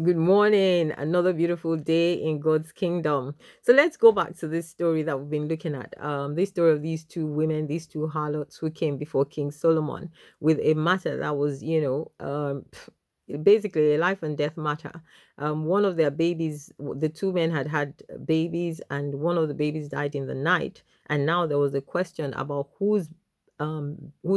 Good morning. Another beautiful day in God's kingdom. So let's go back to this story that we've been looking at. This story of these two women, these two harlots who came before King Solomon with a matter that was, basically a life and death matter. One of their babies, the two men had babies, and one of the babies died in the night. And now there was a question about whose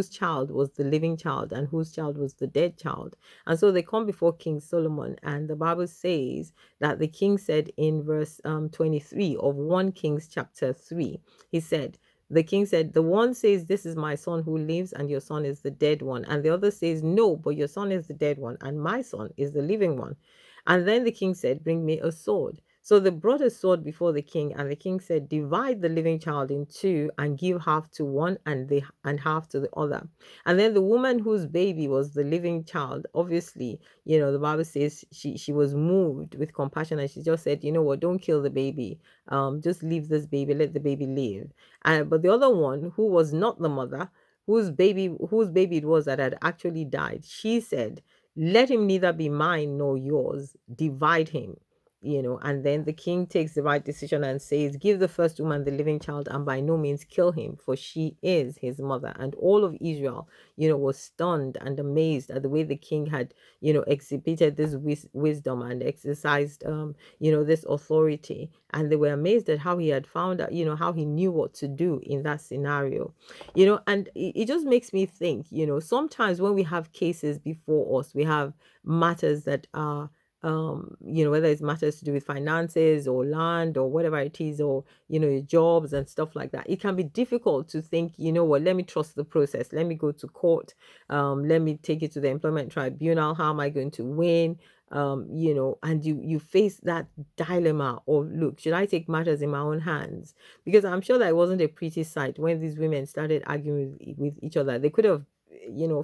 child was the living child and whose child was the dead child. And so they come before King Solomon, and the Bible says that the king said in verse 23 of 1 Kings chapter 3, he said, the king said, the one says, this is my son who lives, and your son is the dead one. And the other says, no, but your son is the dead one, and my son is the living one. And then the king said, bring me a sword. So they brought a sword before the king, and the king said, divide the living child in two and give half to one and half to the other. And then the woman whose baby was the living child, obviously, the Bible says she was moved with compassion, and she just said, you know what, don't kill the baby. Just leave this baby, let the baby live. But the other one, who was not the mother, whose baby it was that had actually died, she said, let him neither be mine nor yours, divide him. And then the king takes the right decision and says, give the first woman the living child and by no means kill him, for she is his mother. And all of Israel, was stunned and amazed at the way the king had, exhibited this wisdom and exercised, this authority. And they were amazed at how he had found out, how he knew what to do in that scenario. And it just makes me think, sometimes when we have cases before us, we have matters that are whether it's matters to do with finances or land or whatever it is, or your jobs and stuff like that, it can be difficult to think, what, let me trust the process, let me go to court, let me take it to the employment tribunal, how am I going to win? And you face that dilemma of, look, should I take matters in my own hands? Because I'm sure that it wasn't a pretty sight when these women started arguing with each other. They could have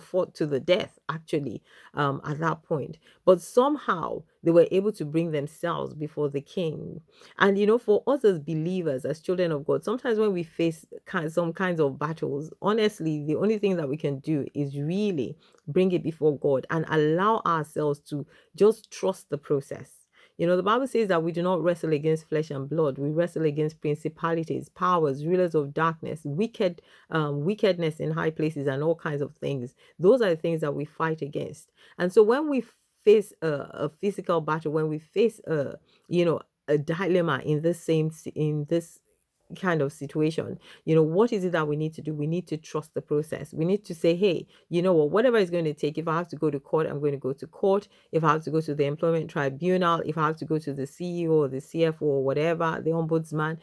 fought to the death actually, at that point, but somehow they were able to bring themselves before the king. And for us as believers, as children of God, sometimes when we face some kinds of battles, honestly, the only thing that we can do is really bring it before God and allow ourselves to just trust the process. The Bible says that we do not wrestle against flesh and blood. We wrestle against principalities, powers, rulers of darkness, wickedness in high places, and all kinds of things. Those are the things that we fight against. And so when we face a physical battle, when we face a dilemma in this kind of situation, what is it that we need to do? We need to trust the process. We need to say, hey, whatever is going to take, if I have to go to court, I'm going to go to court. If I have to go to the employment tribunal, if I have to go to the CEO or the CFO or whatever, the ombudsman,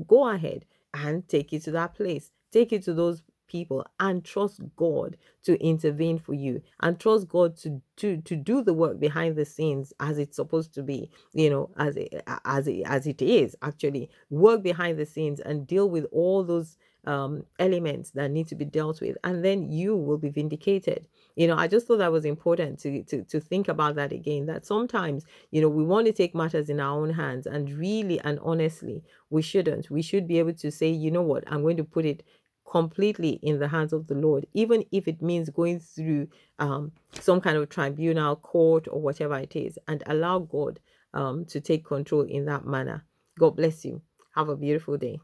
go ahead and take it to that place, take it to those people, and trust God to intervene for you, and trust God to do the work behind the scenes as it's supposed to be, as it is actually. Work behind the scenes and deal with all those elements that need to be dealt with, and then you will be vindicated. I just thought that was important to think about that again, that sometimes, we want to take matters in our own hands, and really and honestly, we shouldn't. We should be able to say, you know what, I'm going to put it completely in the hands of the Lord, even if it means going through some kind of tribunal, court, or whatever it is, and allow God to take control in that manner. God bless you. Have a beautiful day.